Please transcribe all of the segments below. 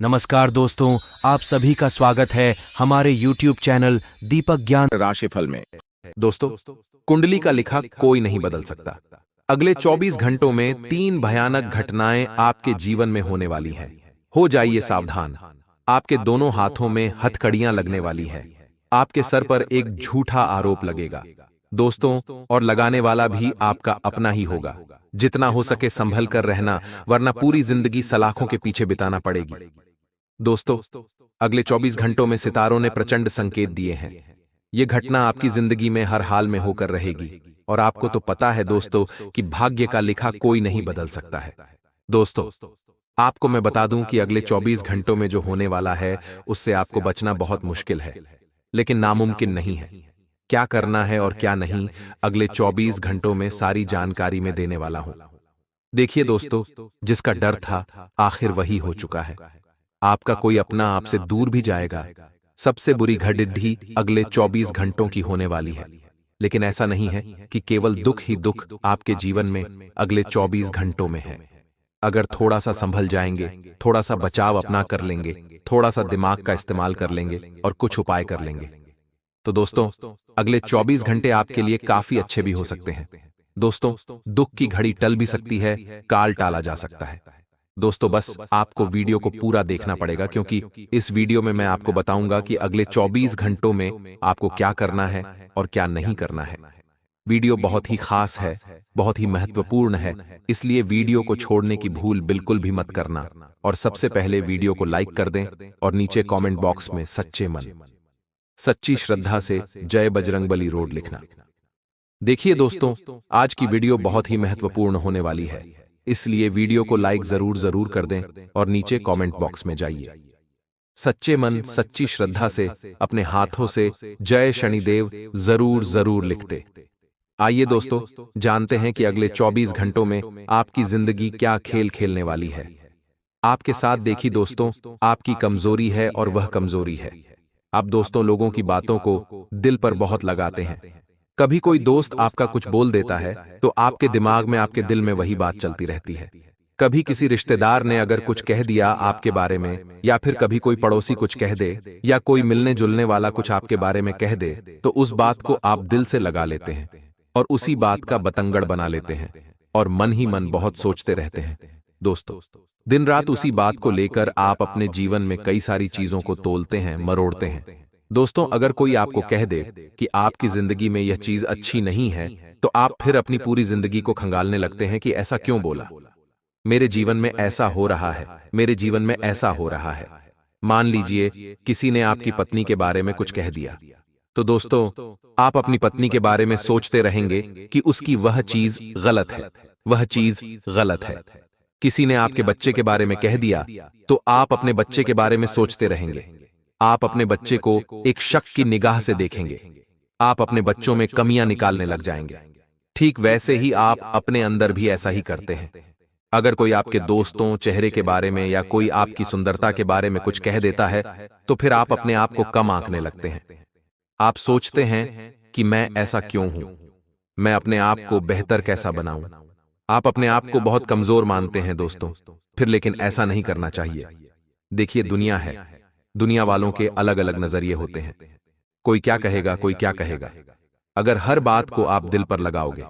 नमस्कार दोस्तों, आप सभी का स्वागत है हमारे YouTube चैनल दीपक ज्ञान राशिफल में। दोस्तों, कुंडली का लिखा कोई नहीं बदल सकता। अगले 24 घंटों में 3 भयानक घटनाएं आपके जीवन में होने वाली हैं। हो जाइए सावधान। आपके दोनों हाथों में हथकड़ियां लगने वाली है। आपके सर पर एक झूठा आरोप लगेगा। दोस्तों, और लगाने वाला भी आपका अपना ही होगा। जितना हो सके संभल कर रहना, वरना पूरी जिंदगी सलाखों के पीछे बिताना पड़ेगी। दोस्तों, अगले 24 घंटों में सितारों ने प्रचंड संकेत दिए हैं। ये घटना आपकी जिंदगी में हर हाल में होकर रहेगी, और आपको तो पता है दोस्तों कि भाग्य का लिखा कोई नहीं बदल सकता है। दोस्तों, आपको मैं बता दूं कि अगले 24 घंटों में जो होने वाला है, उससे आपको बचना बहुत मुश्किल है, लेकिन नामुमकिन नहीं है। क्या करना है और क्या नहीं, अगले 24 घंटों में सारी जानकारी में देने वाला हूं। देखिए दोस्तों, जिसका डर था, आखिर वही हो चुका है। आपका कोई अपना आपसे दूर भी जाएगा। सबसे बुरी घटना अगले 24 घंटों की होने वाली है। लेकिन ऐसा नहीं है कि केवल दुख ही दुख आपके जीवन में अगले 24 घंटों में है। अगर थोड़ा सा संभल जाएंगे, थोड़ा सा बचाव अपना कर लेंगे, थोड़ा सा दिमाग का इस्तेमाल कर लेंगे और कुछ उपाय कर लेंगे, तो दोस्तों, अगले 24 घंटे आपके लिए काफी अच्छे भी हो सकते हैं। दोस्तों, दुख की घड़ी टल भी सकती है, काल टाला जा सकता है। दोस्तों, बस आपको वीडियो को पूरा देखना पड़ेगा, क्योंकि इस वीडियो में मैं आपको बताऊंगा कि अगले 24 घंटों में आपको क्या करना है और क्या नहीं करना है। वीडियो बहुत ही खास है, बहुत ही महत्वपूर्ण है, इसलिए वीडियो को छोड़ने की भूल बिल्कुल भी मत करना। और सबसे पहले वीडियो को लाइक कर दें और नीचे कमेंट बॉक्स में सच्चे मन, सच्ची श्रद्धा से जय बजरंगबली रोड लिखना। देखिए दोस्तों, आज की वीडियो बहुत ही महत्वपूर्ण होने वाली है, इसलिए वीडियो को लाइक जरूर जरूर कर दें और नीचे कमेंट बॉक्स में जाइए। सच्चे मन, सच्ची श्रद्धा से अपने हाथों से जय शनिदेव जरूर जरूर लिखते। आइए दोस्तों, जानते हैं कि अगले 24 घंटों में आपकी जिंदगी क्या खेल खेलने वाली है। आपके साथ देखी दोस्तों, आपकी कमजोरी है और वह कमजोरी है। आप दोस्तों लोगों की बातों को दिल पर बहुत लगाते हैं। कभी कोई दोस्त आपका कुछ बोल देता है तो आपके दिमाग में, आपके दिल में वही बात चलती रहती है। कभी किसी रिश्तेदार ने अगर कुछ कह दिया आपके बारे में, या फिर कभी कोई पड़ोसी कुछ कह दे, या कोई मिलने जुलने वाला कुछ आपके बारे में कह दे, तो उस बात को आप दिल से लगा लेते हैं और उसी बात का बतंगड़ बना लेते हैं और मन ही मन बहुत सोचते रहते हैं। दोस्तों, दिन रात उसी बात को लेकर आप अपने जीवन में कई सारी चीजों को तोलते हैं, मरोड़ते हैं। दोस्तों, अगर कोई आपको कह दे कि आपकी जिंदगी में यह चीज अच्छी नहीं है, तो आप फिर अपनी पूरी जिंदगी को खंगालने लगते हैं कि ऐसा क्यों बोला, मेरे जीवन में ऐसा हो रहा है, मेरे जीवन में ऐसा हो रहा है। मान लीजिए किसी ने आपकी पत्नी के बारे में कुछ कह दिया, तो दोस्तों, आप अपनी पत्नी के बारे में सोचते रहेंगे कि उसकी वह चीज गलत है, वह चीज गलत है। किसी ने आपके बच्चे के बारे में कह दिया, तो आप अपने बच्चे के बारे में सोचते रहेंगे। आप अपने बच्चे को एक शक की निगाह से देखेंगे। आप अपने बच्चों में कमियां निकालने लग जाएंगे। ठीक वैसे ही आप अपने अंदर भी ऐसा ही करते हैं। अगर कोई आपके दोस्तों, चेहरे के बारे में या कोई आपकी सुंदरता के बारे में कुछ कह देता है, तो फिर आप अपने आप को कम आंकने लगते हैं। आप सोचते हैं कि मैं ऐसा क्यों हूं, मैं अपने आप को बेहतर कैसा बनाऊं। आप अपने आप को बहुत कमजोर मानते हैं दोस्तों। फिर लेकिन ऐसा नहीं करना चाहिए। देखिए, दुनिया है, दुनिया वालों के अलग अलग नजरिए होते हैं। कोई क्या कहेगा, कोई क्या कहेगा। अगर हर बात को आप दिल पर लगाओगे,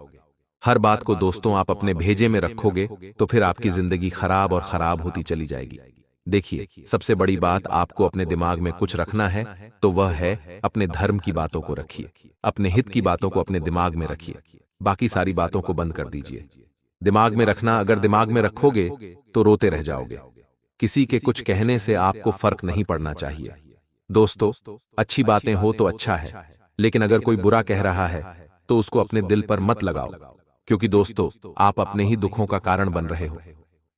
हर बात को दोस्तों आप अपने भेजे में रखोगे, तो फिर आपकी जिंदगी खराब और खराब होती चली जाएगी। देखिए, सबसे बड़ी बात आपको अपने दिमाग में कुछ रखना है, तो वह है अपने धर्म की बातों को रखिए, अपने हित की बातों को अपने दिमाग में रखिए। बाकी सारी बातों को बंद कर दीजिए। दिमाग में रखना, अगर दिमाग में रखोगे तो रोते रह जाओगे। किसी के कुछ कहने से आपको फर्क नहीं पड़ना चाहिए। दोस्तों, अच्छी बातें हो तो अच्छा है, लेकिन अगर कोई बुरा कह रहा है तो उसको अपने दिल पर मत लगाओ, क्योंकि दोस्तों, आप अपने ही दुखों का कारण बन रहे हो।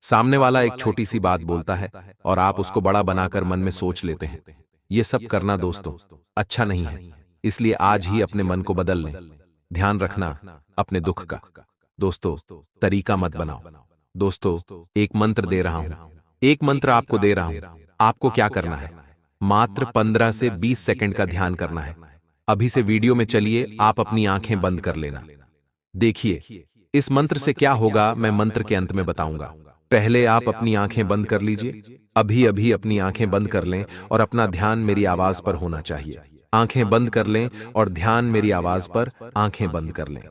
सामने वाला एक छोटी सी बात बोलता है और आप उसको बड़ा बनाकर मन में सोच लेते हैं। ये सब करना दोस्तों अच्छा नहीं है, इसलिए आज ही अपने मन को बदल लें। ध्यान रखना अपने दुख का। दोस्तों, तरीका मत बनाओ। दोस्तों, एक मंत्र दे रहा हूं, एक मंत्र आपको दे रहा हूं। आपको क्या करना है, मात्र 15 से 20 सेकंड का ध्यान करना है। अभी से वीडियो में चलिए, आप अपनी आंखें बंद कर लेना। देखिए, इस मंत्र से क्या होगा मैं मंत्र के अंत में बताऊंगा। पहले आप अपनी आंखें बंद कर लीजिए। अभी अभी अपनी आंखें बंद कर लें और अपना ध्यान मेरी आवाज पर होना चाहिए। आंखें बंद कर लें और ध्यान मेरी आवाज पर। आंखें बंद कर लें।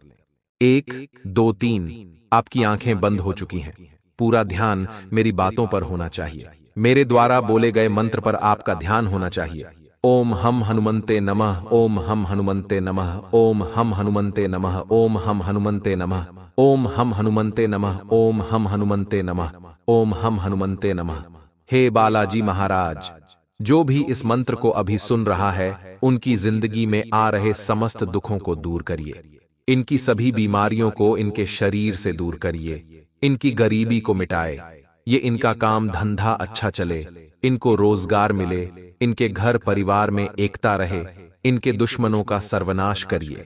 1 2 3। आपकी आंखें बंद हो चुकी हैं। पूरा ध्यान मेरी बातों पर होना चाहिए। मेरे द्वारा बोले गए मंत्र पर आपका ध्यान होना चाहिए। ओम हम हनुमंते नमः, ओम हम हनुमंते नमः, ओम हम हनुमंते नमः, ओम हम हनुमंते नमः, ओम हम हनुमंते नमः, ओम हम हनुमंते नमः, ओम हम हनुमंते नमः। हे बालाजी महाराज, जो भी इस मंत्र को अभी सुन रहा है, उनकी जिंदगी में आ रहे समस्त दुखों को दूर करिए। इनकी सभी बीमारियों को इनके शरीर से दूर करिए। इनकी गरीबी को मिटाए। ये इनका काम धंधा अच्छा चले, इनको रोजगार मिले, इनके घर परिवार में एकता रहे, इनके दुश्मनों का सर्वनाश करिए।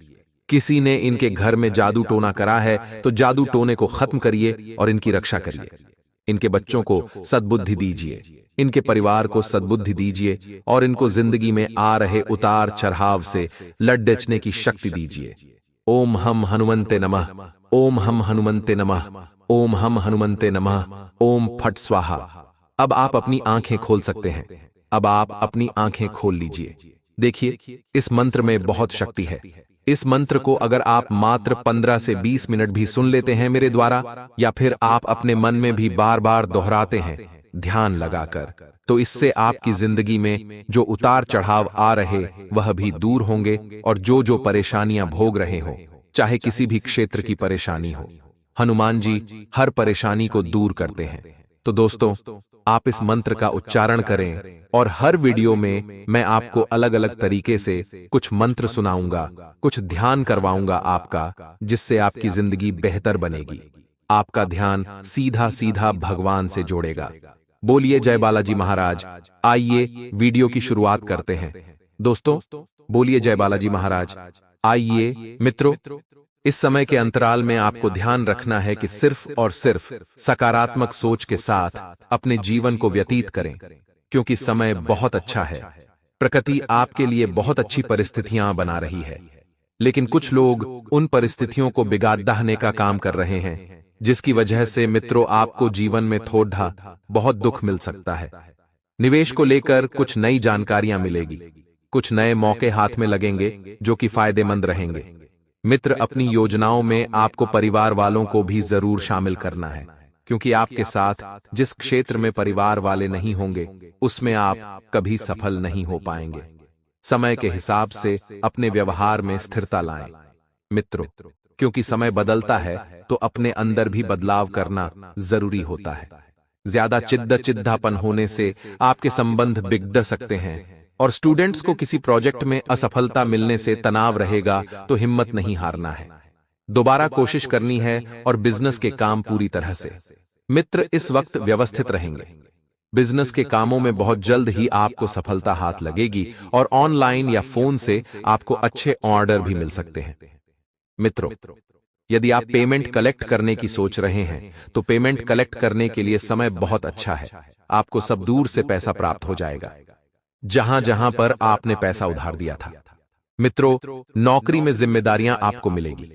किसी ने इनके घर में जादू टोना करा है तो जादू टोने को खत्म करिए और इनकी रक्षा करिए। इनके बच्चों को सद्बुद्धि दीजिए, इनके परिवार को सद्बुद्धि दीजिए और इनको जिंदगी में आ रहे उतार चढ़ाव से लड़ने की शक्ति दीजिए। ओम हम हनुमंते नमः, ओम हम हनुमंते नमः, ओम हम हनुमंते नमः, ओम फट स्वाहा। अब आप अपनी आंखें खोल सकते हैं। अब आप अपनी आंखें खोल लीजिए। देखिए, इस मंत्र में बहुत शक्ति है। इस मंत्र को अगर आप मात्र 15 से 20 मिनट भी सुन लेते हैं मेरे द्वारा, या फिर आप अपने मन में भी बार बार दोहराते हैं ध्यान लगाकर, तो इससे आपकी जिंदगी में जो उतार चढ़ाव आ रहे वह भी दूर होंगे और जो परेशानियां भोग रहे हो, चाहे किसी भी क्षेत्र की परेशानी हो, हनुमान जी हर परेशानी को दूर करते हैं। तो दोस्तों, आप इस मंत्र का उच्चारण करें और हर वीडियो में मैं आपको अलग अलग तरीके से कुछ मंत्र सुनाऊंगा, कुछ ध्यान करवाऊंगा आपका, जिससे आपकी जिंदगी बेहतर बनेगी। आपका ध्यान सीधा सीधा भगवान से जोड़ेगा। बोलिए जय बालाजी महाराज। आइए वीडियो की शुरुआत करते हैं। दोस्तों, बोलिए जय बालाजी महाराज। आइए मित्रों, इस समय के अंतराल में आपको ध्यान रखना है कि सिर्फ और सिर्फ सकारात्मक सोच के साथ अपने जीवन को व्यतीत करें, क्योंकि समय बहुत अच्छा है। प्रकृति आपके लिए बहुत अच्छी परिस्थितियां बना रही है, लेकिन कुछ लोग उन परिस्थितियों को बिगाड़ने का काम कर रहे हैं, जिसकी वजह से मित्रों आपको जीवन में थोड़ा बहुत दुख मिल सकता है। निवेश को लेकर कुछ नई जानकारियां मिलेगी, कुछ नए मौके हाथ में लगेंगे जो कि फायदेमंद रहेंगे। मित्र, अपनी योजनाओं में आपको परिवार वालों को भी जरूर शामिल करना है, क्योंकि आपके साथ जिस क्षेत्र में परिवार वाले नहीं होंगे उसमें आप कभी सफल नहीं हो पाएंगे। समय के हिसाब से अपने व्यवहार में स्थिरता लाएं मित्रों, क्योंकि समय बदलता है तो अपने अंदर भी बदलाव करना जरूरी होता है। ज्यादा चिद्दापन होने से आपके संबंध बिगड़ सकते हैं, और स्टूडेंट्स को किसी प्रोजेक्ट में असफलता मिलने से तनाव रहेगा, तो हिम्मत नहीं हारना है, दोबारा कोशिश करनी है और बिजनेस के काम पूरी तरह से। मित्र, इस वक्त व्यवस्थित रहेंगे। बिजनेस के कामों में बहुत जल्द ही आपको सफलता हाथ लगेगी और ऑनलाइन या फोन से आपको अच्छे ऑर्डर भी मिल सकते हैं। मित्रों, यदि आप पेमेंट कलेक्ट करने की सोच रहे हैं तो पेमेंट कलेक्ट करने के लिए समय बहुत अच्छा है। आपको सब दूर से पैसा प्राप्त हो जाएगा, जहां जहां पर आपने पैसा उधार दिया था। मित्रों, नौकरी में जिम्मेदारियां आपको मिलेगी।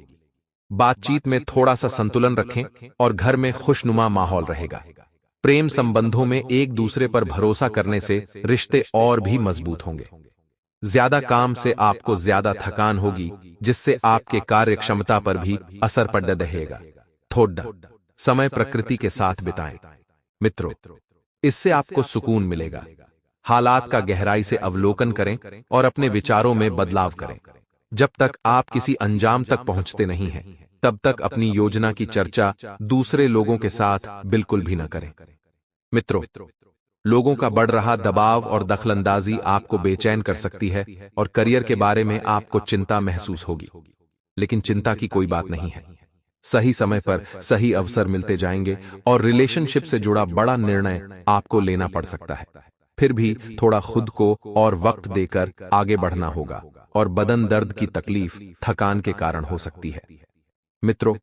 बातचीत में थोड़ा सा संतुलन रखें और घर में खुशनुमा माहौल रहेगा। प्रेम संबंधों में एक दूसरे पर भरोसा करने से रिश्ते और भी मजबूत होंगे। ज्यादा काम से आपको ज्यादा थकान होगी, जिससे आपके कार्य क्षमता पर भी असर पड़ रहेगा। थोड़ा समय प्रकृति के साथ बिताएं मित्रों, इससे आपको सुकून मिलेगा। हालात का गहराई से अवलोकन करें और अपने विचारों में बदलाव करें। जब तक आप किसी अंजाम तक पहुंचते नहीं हैं, तब तक अपनी योजना की चर्चा दूसरे लोगों के साथ बिल्कुल भी न करें। मित्रों, लोगों का बढ़ रहा दबाव और दखलंदाजी आपको बेचैन कर सकती है और करियर के बारे में आपको चिंता महसूस होगी, लेकिन चिंता की कोई बात नहीं है। सही समय पर सही अवसर मिलते जाएंगे और रिलेशनशिप से जुड़ा बड़ा निर्णय आपको लेना पड़ सकता है। फिर भी थोड़ा खुद को और वक्त देकर आगे बढ़ना होगा, और बदन दर्द की तकलीफ थकान के कारण हो सकती है। मित्रों,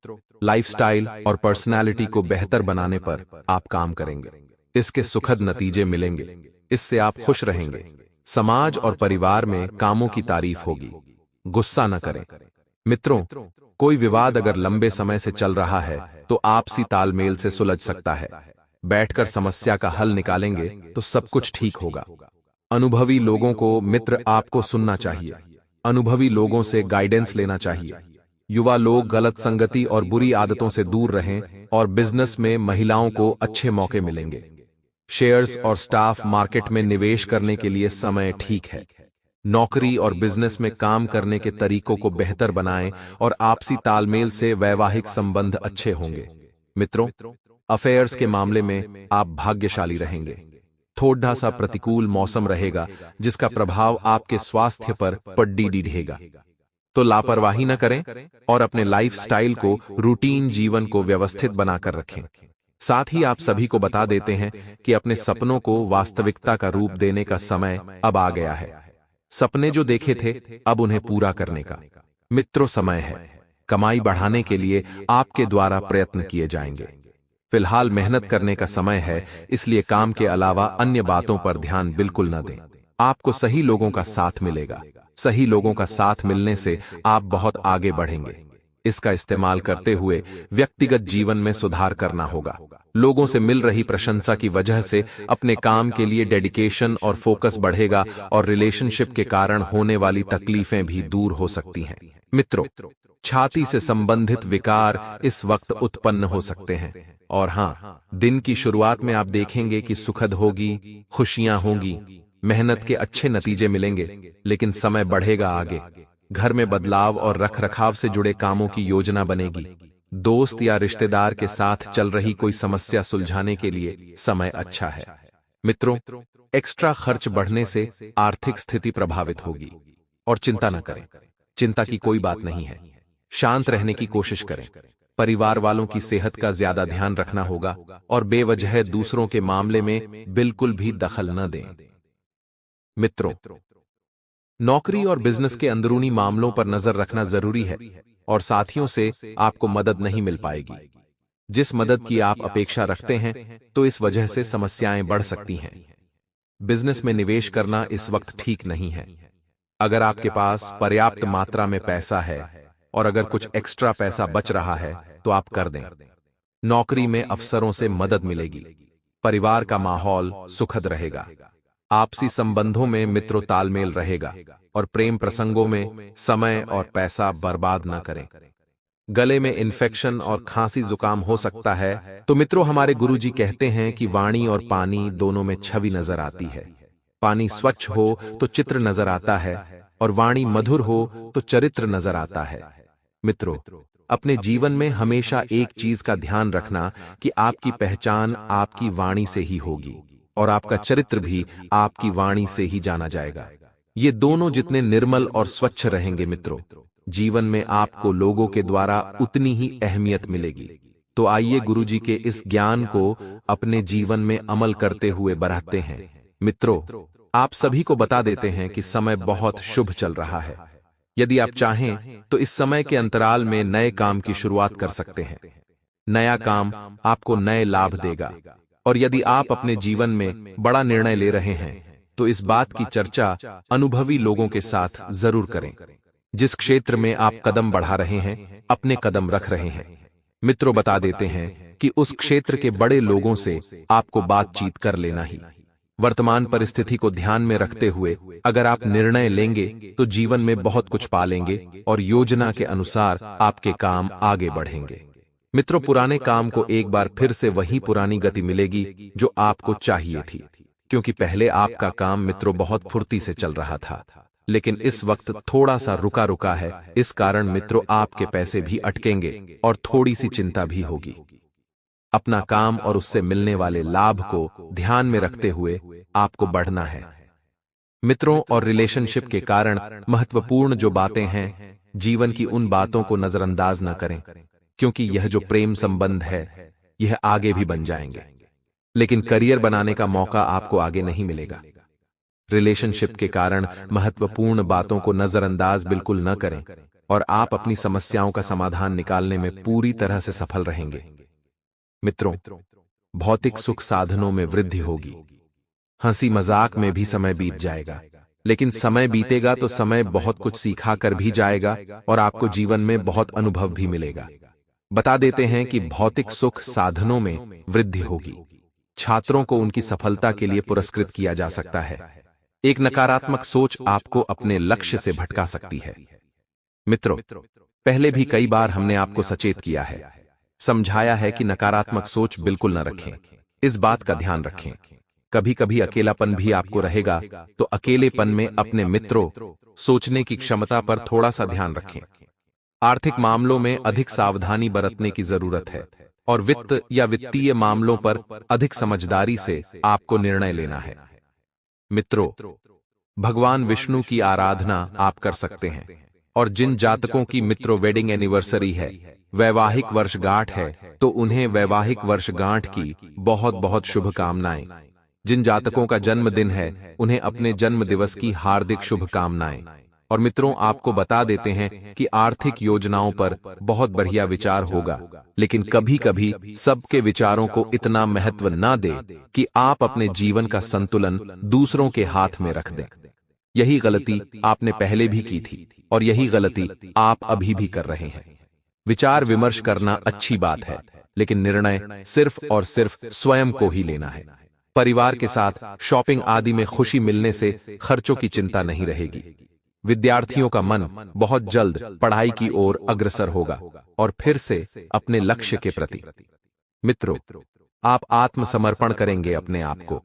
लाइफस्टाइल और पर्सनालिटी को बेहतर बनाने पर आप काम करेंगे। इसके सुखद नतीजे मिलेंगे। इससे आप खुश रहेंगे। समाज और परिवार में कामों की तारीफ होगी। गुस्सा न करें मित्रों, कोई विवाद अगर लंबे समय से चल रहा है तो आपसी तालमेल से सुलझ सकता है। बैठकर समस्या का हल निकालेंगे तो सब कुछ ठीक होगा। अनुभवी लोगों को मित्र आपको सुनना चाहिए। अनुभवी लोगों से गाइडेंस लेना चाहिए। युवा लोग गलत संगति और बुरी आदतों से दूर रहें और बिजनेस में महिलाओं को अच्छे मौके मिलेंगे। शेयर्स और स्टाफ मार्केट में निवेश करने के लिए समय ठीक है। नौकरी और बिजनेस में काम करने के तरीकों को बेहतर बनाएं और आपसी तालमेल से वैवाहिक संबंध अच्छे होंगे। मित्रों, अफेयर्स के मामले में आप भाग्यशाली रहेंगे। थोड़ा सा प्रतिकूल मौसम रहेगा जिसका प्रभाव आपके स्वास्थ्य पर पड्डी ढेगा, तो लापरवाही न करें और अपने लाइफस्टाइल को, रूटीन जीवन को व्यवस्थित बनाकर रखें। साथ ही आप सभी को बता देते हैं कि अपने सपनों को वास्तविकता का रूप देने का समय अब आ गया है। सपने जो देखे थे अब उन्हें पूरा करने का मित्रों समय है। कमाई बढ़ाने के लिए आपके द्वारा प्रयत्न किए जाएंगे। फिलहाल मेहनत करने का समय है, इसलिए काम के अलावा अन्य बातों पर ध्यान बिल्कुल न दें। आपको सही लोगों का साथ मिलेगा। सही लोगों का साथ मिलने से आप बहुत आगे बढ़ेंगे। इसका इस्तेमाल करते हुए व्यक्तिगत जीवन में सुधार करना होगा। लोगों से मिल रही प्रशंसा की वजह से अपने काम के लिए डेडिकेशन और फोकस बढ़ेगा और रिलेशनशिप के कारण होने वाली तकलीफें भी दूर हो सकती हैं। मित्रों, छाती से संबंधित विकार इस वक्त उत्पन्न हो सकते हैं। और हाँ, दिन की शुरुआत में आप देखेंगे कि सुखद होगी, खुशियां होंगी, मेहनत के अच्छे नतीजे मिलेंगे, लेकिन समय बढ़ेगा आगे। घर में बदलाव और रखरखाव से जुड़े कामों की योजना बनेगी। दोस्त या रिश्तेदार के साथ चल रही कोई समस्या सुलझाने के लिए समय अच्छा है। मित्रों, एक्स्ट्रा खर्च बढ़ने से आर्थिक स्थिति प्रभावित होगी। और चिंता न करें, चिंता की कोई बात नहीं है। शांत रहने की कोशिश करें। परिवार वालों की सेहत का ज्यादा ध्यान रखना होगा और बेवजह दूसरों के मामले में बिल्कुल भी दखल न दें। मित्रों, नौकरी और बिजनेस के अंदरूनी मामलों पर नजर रखना जरूरी है और साथियों से आपको मदद नहीं मिल पाएगी। जिस मदद की आप अपेक्षा रखते हैं तो इस वजह से समस्याएं बढ़ सकती हैं। बिजनेस में निवेश करना इस वक्त ठीक नहीं है। अगर आपके पास पर्याप्त मात्रा में पैसा है और अगर कुछ एक्स्ट्रा पैसा बच रहा है तो आप कर दें। नौकरी में अफसरों से मदद मिलेगी। परिवार का माहौल सुखद रहेगा। आपसी संबंधों में मित्रों तालमेल रहेगा और प्रेम प्रसंगों में समय और पैसा बर्बाद न करें। गले में इन्फेक्शन और खांसी जुकाम हो सकता है, तो मित्रों हमारे गुरुजी कहते हैं कि वाणी और पानी दोनों में छवि नजर आती है। पानी स्वच्छ हो तो चित्र नजर आता है और वाणी मधुर हो तो चरित्र नजर आता है। मित्रों, अपने जीवन में हमेशा एक चीज का ध्यान रखना कि आपकी पहचान आपकी वाणी से ही होगी और आपका चरित्र भी आपकी वाणी से ही जाना जाएगा। ये दोनों जितने निर्मल और स्वच्छ रहेंगे मित्रों, जीवन में आपको लोगों के द्वारा उतनी ही अहमियत मिलेगी। तो आइए गुरुजी के इस ज्ञान को अपने जीवन में अमल करते हुए बढ़ाते हैं। मित्रों, आप सभी को बता देते हैं कि समय बहुत शुभ चल रहा है। यदि आप चाहें तो इस समय के अंतराल में नए काम की शुरुआत कर सकते हैं। नया काम आपको नए लाभ देगा। और यदि आप अपने जीवन में बड़ा निर्णय ले रहे हैं तो इस बात की चर्चा अनुभवी लोगों के साथ जरूर करें। जिस क्षेत्र में आप कदम बढ़ा रहे हैं, अपने कदम रख रहे हैं, मित्रों बता देते हैं कि उस क्षेत्र के बड़े लोगों से आपको बातचीत कर लेना ही। वर्तमान परिस्थिति को ध्यान में रखते हुए अगर आप निर्णय लेंगे तो जीवन में बहुत कुछ पालेंगे और योजना के अनुसार आपके काम आगे बढ़ेंगे। मित्रों, पुराने काम को एक बार फिर से वही पुरानी गति मिलेगी जो आपको चाहिए थी, क्योंकि पहले आपका काम मित्रों बहुत फुर्ती से चल रहा था, लेकिन इस वक्त थोड़ा सा रुका रुका है। इस कारण मित्रों आपके पैसे भी अटकेंगे और थोड़ी सी चिंता भी होगी। अपना काम और उससे मिलने वाले लाभ को ध्यान में रखते हुए आपको बढ़ना है। मित्रों और रिलेशनशिप के कारण महत्वपूर्ण जो बातें हैं, जीवन की उन बातों को नजरअंदाज न करें, क्योंकि यह जो प्रेम संबंध है यह आगे भी बन जाएंगे, लेकिन करियर बनाने का मौका आपको आगे नहीं मिलेगा। रिलेशनशिप के कारण महत्वपूर्ण बातों को नजरअंदाज बिल्कुल न करें और आप अपनी समस्याओं का समाधान निकालने में पूरी तरह से सफल रहेंगे। मित्रों, भौतिक सुख साधनों में वृद्धि होगी। हंसी मजाक में भी समय बीत जाएगा, लेकिन समय बीतेगा तो समय बहुत कुछ सिखा कर भी जाएगा और आपको जीवन में बहुत अनुभव भी मिलेगा। बता देते हैं कि भौतिक सुख साधनों में वृद्धि होगी। छात्रों को उनकी सफलता के लिए पुरस्कृत किया जा सकता है। एक नकारात्मक सोच आपको अपने लक्ष्य से भटका सकती है। मित्रों, पहले भी कई बार हमने आपको सचेत किया है, समझाया है कि नकारात्मक सोच बिल्कुल न रखें। इस बात का ध्यान रखें। कभी कभी अकेलापन भी आपको रहेगा, तो अकेलेपन में अपने मित्रों, सोचने की क्षमता पर थोड़ा सा ध्यान रखें। आर्थिक मामलों में अधिक सावधानी बरतने की जरूरत है और वित्त या वित्तीय मामलों पर अधिक समझदारी से आपको निर्णय लेना है। मित्रों, भगवान विष्णु की आराधना आप कर सकते हैं, और जिन जातकों की मित्रों वेडिंग एनिवर्सरी है, वैवाहिक वर्षगांठ है, तो उन्हें वैवाहिक वर्षगांठ की बहुत बहुत शुभकामनाएं। जिन जातकों का जन्मदिन है, उन्हें अपने जन्म दिवस की हार्दिक शुभकामनाएं। और मित्रों, आपको बता देते हैं कि आर्थिक योजनाओं पर बहुत बढ़िया विचार होगा, लेकिन कभी कभी सबके विचारों को इतना महत्व ना दे कि आप अपने जीवन का संतुलन दूसरों के हाथ में रख दें। यही गलती आपने पहले भी की थी और यही गलती आप अभी भी कर रहे हैं। विचार विमर्श करना अच्छी बात है, लेकिन निर्णय सिर्फ और सिर्फ स्वयं को ही लेना है। परिवार के साथ शॉपिंग आदि में खुशी मिलने से खर्चों की चिंता नहीं रहेगी। विद्यार्थियों का मन बहुत जल्द पढ़ाई की ओर अग्रसर होगा और फिर से अपने लक्ष्य के प्रति। मित्रों, आप आत्मसमर्पण करेंगे अपने आप को।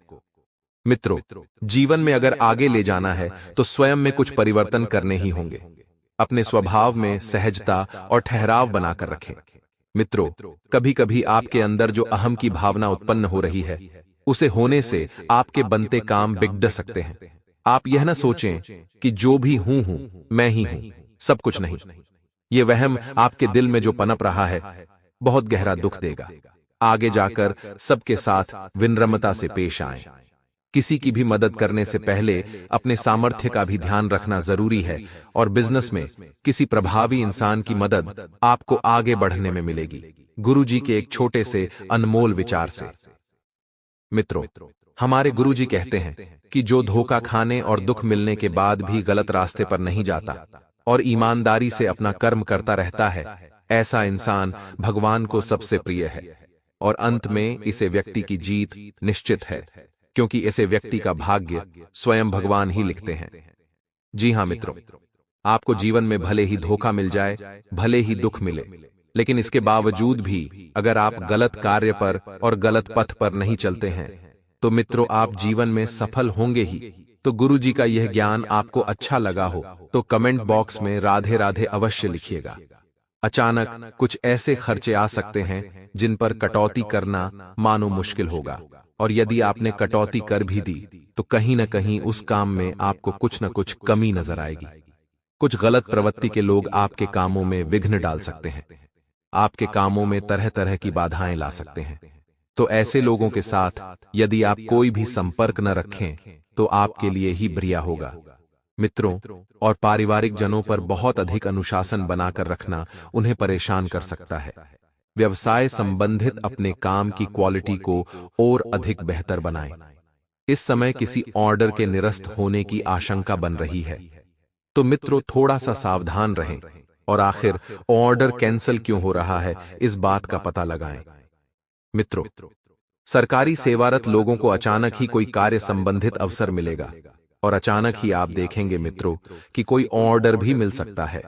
मित्रों, जीवन में अगर आगे ले जाना है तो स्वयं में कुछ परिवर्तन करने ही होंगे। अपने स्वभाव में सहजता और ठहराव बनाकर रखें। मित्रों, कभी कभी आपके अंदर जो अहम की भावना उत्पन्न हो रही है, उसे होने से आपके बनते काम बिगड़ सकते हैं। आप यह न सोचें कि जो भी हूं मैं ही हूं, सब कुछ नहीं। ये वहम आपके दिल में जो पनप रहा है, बहुत गहरा दुख देगा। आगे जाकर सबके साथ विनम्रता से पेश आएं। किसी की भी मदद करने से पहले अपने सामर्थ्य का भी ध्यान रखना जरूरी है, और बिजनेस में किसी प्रभावी इंसान की मदद आपको आगे बढ़ने में मिलेगी, गुरुजी के एक छोटे से अनमोल विचार से। मित्रों, हमारे गुरुजी कहते हैं कि जो धोखा खाने और दुख मिलने के बाद भी गलत रास्ते पर नहीं जाता और ईमानदारी से अपना कर्म करता रहता है, ऐसा इंसान भगवान को सबसे प्रिय है, और अंत में इसे व्यक्ति की जीत निश्चित है, क्योंकि ऐसे व्यक्ति का भाग्य स्वयं भगवान ही लिखते हैं। जी हां मित्रों, आपको जीवन में भले ही धोखा मिल जाए, भले ही दुख मिले, लेकिन इसके बावजूद भी अगर आप गलत कार्य पर और गलत पथ पर नहीं चलते हैं, तो मित्रों आप जीवन में सफल होंगे ही। तो गुरुजी का यह ज्ञान आपको अच्छा लगा हो तो कमेंट बॉक्स में राधे राधे अवश्य लिखिएगा। अचानक कुछ ऐसे खर्चे आ सकते हैं जिन पर कटौती करना मानो मुश्किल होगा, और यदि आपने कटौती कर भी दी तो कहीं न कहीं उस काम में आपको कुछ न कुछ कमी नजर आएगी। कुछ गलत प्रवृत्ति के लोग आपके कामों में विघ्न डाल सकते हैं, आपके कामों में तरह तरह की बाधाएं ला सकते हैं। तो ऐसे लोगों के साथ यदि आप कोई भी संपर्क न रखें तो आपके लिए ही बढ़िया होगा। मित्रों और पारिवारिक जनों पर बहुत अधिक अनुशासन बनाकर रखना उन्हें परेशान कर सकता है। व्यवसाय संबंधित अपने काम की क्वालिटी को और अधिक बेहतर बनाएं। इस समय किसी ऑर्डर के निरस्त होने की आशंका बन रही है, तो मित्रों थोड़ा सा सावधान रहें और आखिर ऑर्डर कैंसिल क्यों हो रहा है, इस बात का पता लगाएं। मित्रों, सरकारी सेवारत लोगों को अचानक ही कोई कार्य संबंधित अवसर मिलेगा, और अचानक ही आप देखेंगे मित्रों कि कोई ऑर्डर भी मिल सकता है।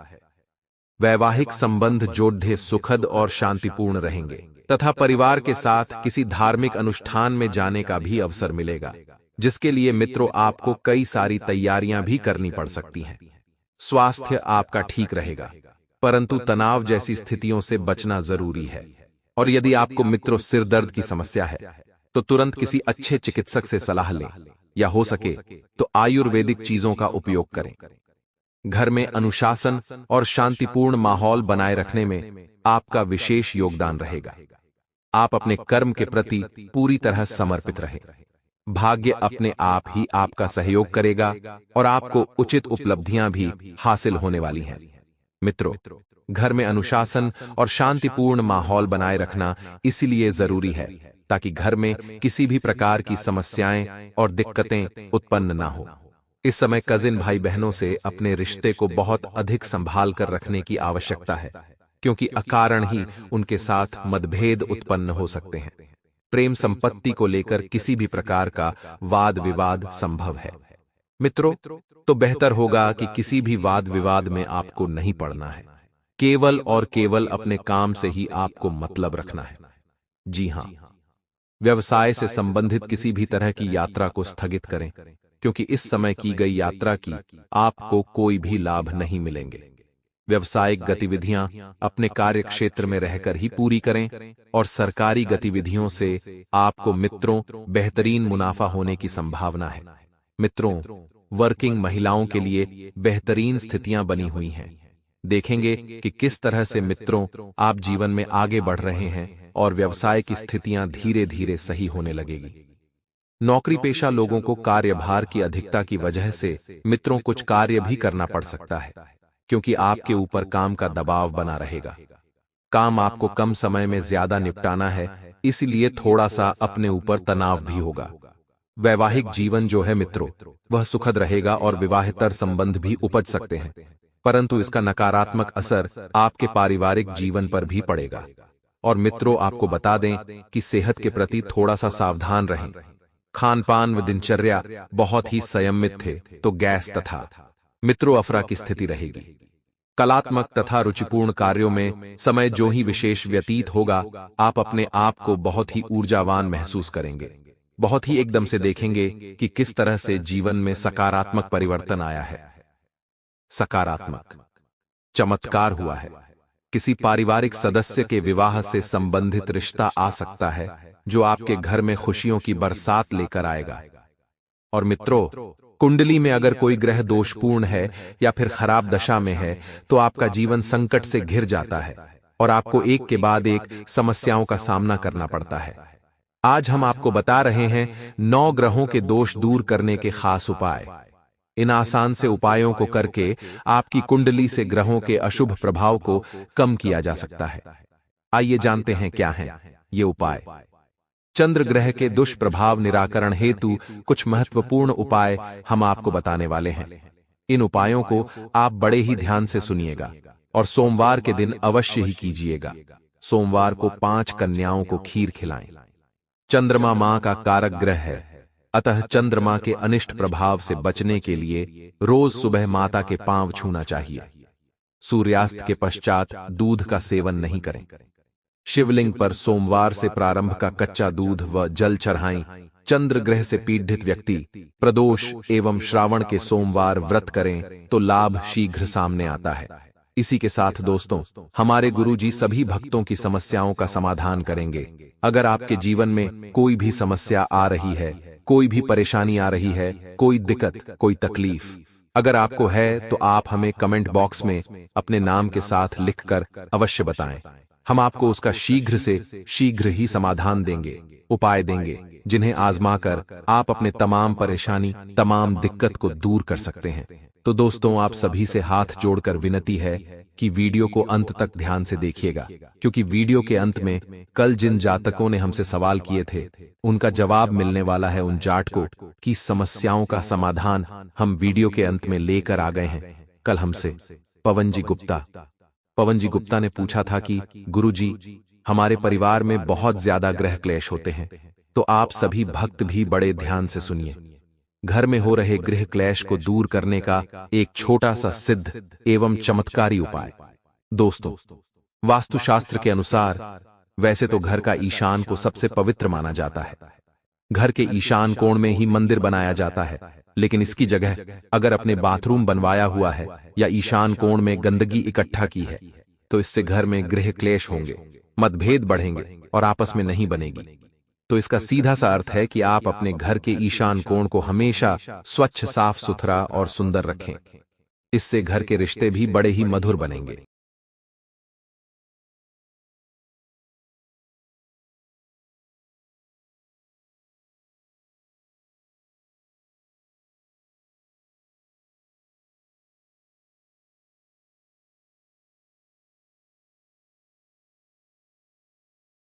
वैवाहिक संबंध जोड़े सुखद और शांतिपूर्ण रहेंगे, तथा परिवार के साथ किसी धार्मिक अनुष्ठान में जाने का भी अवसर मिलेगा, जिसके लिए मित्रों आपको कई सारी तैयारियां भी करनी पड़ सकती हैं। स्वास्थ्य आपका ठीक रहेगा, परंतु तनाव जैसी स्थितियों से बचना जरूरी है। और यदि आपको मित्रों सिर दर्द की समस्या है तो तुरंत किसी अच्छे चिकित्सक से सलाह लें, या हो सके तो आयुर्वेदिक चीजों का उपयोग करें। घर में अनुशासन और शांतिपूर्ण माहौल बनाए रखने में आपका विशेष योगदान रहेगा। आप अपने कर्म के प्रति पूरी तरह समर्पित रहें। भाग्य अपने आप ही आपका सहयोग करेगा और आपको उचित उपलब्धियां भी हासिल होने वाली हैं। मित्रों, घर में अनुशासन और शांतिपूर्ण माहौल बनाए रखना इसलिए जरूरी है ताकि घर में किसी भी प्रकार की समस्याएं और दिक्कतें उत्पन्न ना हो। इस समय कजिन भाई बहनों से अपने रिश्ते को बहुत अधिक संभाल कर रखने की आवश्यकता है, क्योंकि अकारण ही उनके साथ मतभेद उत्पन्न हो सकते हैं। प्रेम संपत्ति को लेकर किसी भी प्रकार का वाद विवाद संभव है। मित्रों, तो बेहतर होगा कि किसी भी वाद विवाद में आपको नहीं पड़ना है। केवल और केवल अपने काम से ही आपको मतलब रखना है। जी हां, व्यवसाय से संबंधित किसी भी तरह की यात्रा को स्थगित करें, क्योंकि इस समय की गई यात्रा की आपको कोई भी लाभ नहीं मिलेंगे। व्यवसायिक गतिविधियां अपने कार्य क्षेत्र में रहकर ही पूरी करें और सरकारी गतिविधियों से आपको मित्रों बेहतरीन मुनाफा होने की संभावना है। मित्रों, वर्किंग महिलाओं के लिए बेहतरीन स्थितियां बनी हुई हैं। देखेंगे कि किस तरह से मित्रों आप जीवन में आगे बढ़ रहे हैं और व्यवसाय की स्थितियां धीरे धीरे सही होने लगेगी। नौकरी पेशा लोगों को कार्यभार की अधिकता की वजह से मित्रों कुछ कार्य भी करना पड़ सकता है, क्योंकि आपके ऊपर काम का दबाव बना रहेगा। काम आपको कम समय में ज्यादा निपटाना है, इसलिए थोड़ा सा अपने ऊपर तनाव भी होगा। वैवाहिक जीवन जो है मित्रों, वह सुखद रहेगा और विवाहेतर संबंध भी उपज सकते हैं, परंतु इसका नकारात्मक असर आपके पारिवारिक जीवन पर भी पड़ेगा। और मित्रों, आपको बता दें कि सेहत के प्रति थोड़ा सा सावधान रहें। खान पान व दिनचर्या बहुत ही संयमित थे तो गैस तथा मित्रों अफरा की स्थिति रहेगी। कलात्मक तथा रुचिपूर्ण कार्यों में समय जो ही विशेष व्यतीत होगा, आप अपने आप को बहुत ही ऊर्जावान महसूस करेंगे। बहुत ही एकदम से देखेंगे कि किस तरह से जीवन में सकारात्मक परिवर्तन आया है। सकारात्मक चमत्कार हुआ है। किसी पारिवारिक सदस्य के विवाह से संबंधित रिश्ता आ सकता है, जो आपके घर में खुशियों की बरसात लेकर आएगा। और मित्रों, कुंडली में अगर कोई ग्रह दोषपूर्ण है या फिर खराब दशा में है, तो आपका जीवन संकट से घिर जाता है और आपको एक के बाद एक समस्याओं का सामना करना पड़ता है। आज हम आपको बता रहे हैं 9 ग्रहों के दोष दूर करने के खास उपाय। इन आसान से उपायों को करके आपकी कुंडली से ग्रहों के अशुभ प्रभाव को कम किया जा सकता है। आइए जानते हैं क्या हैं ये उपाय। चंद्र ग्रह के दुष्प्रभाव निराकरण हेतु कुछ महत्वपूर्ण उपाय हम आपको बताने वाले हैं। इन उपायों को आप बड़े ही ध्यान से सुनिएगा और सोमवार के दिन अवश्य ही कीजिएगा। सोमवार को 5 कन्याओं को खीर खिलाएं। चंद्रमा मां का कारक ग्रह है, अतः चंद्रमा के अनिष्ट प्रभाव से बचने के लिए रोज सुबह माता के पांव छूना चाहिए। सूर्यास्त के पश्चात दूध का सेवन नहीं करें। शिवलिंग पर सोमवार से प्रारंभ का कच्चा दूध व जल चढ़ाएं। चंद्र ग्रह से पीड़ित व्यक्ति प्रदोष एवं श्रावण के सोमवार व्रत करें तो लाभ शीघ्र सामने आता है। इसी के साथ दोस्तों, हमारे गुरुजी सभी भक्तों की समस्याओं का समाधान करेंगे। अगर आपके जीवन में कोई भी समस्या आ रही है, कोई भी परेशानी आ रही है, कोई दिक्कत, कोई तकलीफ अगर आपको है, तो आप हमें कमेंट बॉक्स में अपने नाम के साथ लिखकर अवश्य बताएं। हम आपको उसका शीघ्र से शीघ्र ही समाधान देंगे, उपाय देंगे, जिन्हें आजमाकर आप अपने तमाम परेशानी, तमाम दिक्कत को दूर कर सकते हैं। तो दोस्तों, आप सभी से हाथ जोड़कर विनती है कि वीडियो को अंत तक ध्यान से देखिएगा, क्योंकि वीडियो के अंत में कल जिन जातकों ने हमसे सवाल किए थे, उनका जवाब मिलने वाला है उन जातकों की समस्याओं का समाधान हम वीडियो के अंत में लेकर आ गए हैं। कल हमसे पवन जी गुप्ता ने पूछा था कि गुरुजी, हमारे परिवार में बहुत ज्यादा ग्रह क्लेश होते हैं, तो आप सभी भक्त भी बड़े ध्यान से सुनिए। घर में हो रहे गृह क्लेश को दूर करने का एक छोटा सा सिद्ध एवं चमत्कारी उपाय। दोस्तों, वास्तुशास्त्र के अनुसार वैसे तो घर का ईशान को सबसे पवित्र माना जाता है। घर के ईशान कोण में ही मंदिर बनाया जाता है, लेकिन इसकी जगह अगर अपने बाथरूम बनवाया हुआ है या ईशान कोण में गंदगी इकट्ठा की है, तो इससे घर में गृह क्लेश होंगे, मतभेद बढ़ेंगे और आपस में नहीं बनेगी। तो इसका सीधा सा अर्थ है कि आप अपने घर के ईशान कोण को हमेशा स्वच्छ, साफ सुथरा और सुंदर रखें। इससे घर के रिश्ते भी बड़े ही मधुर बनेंगे।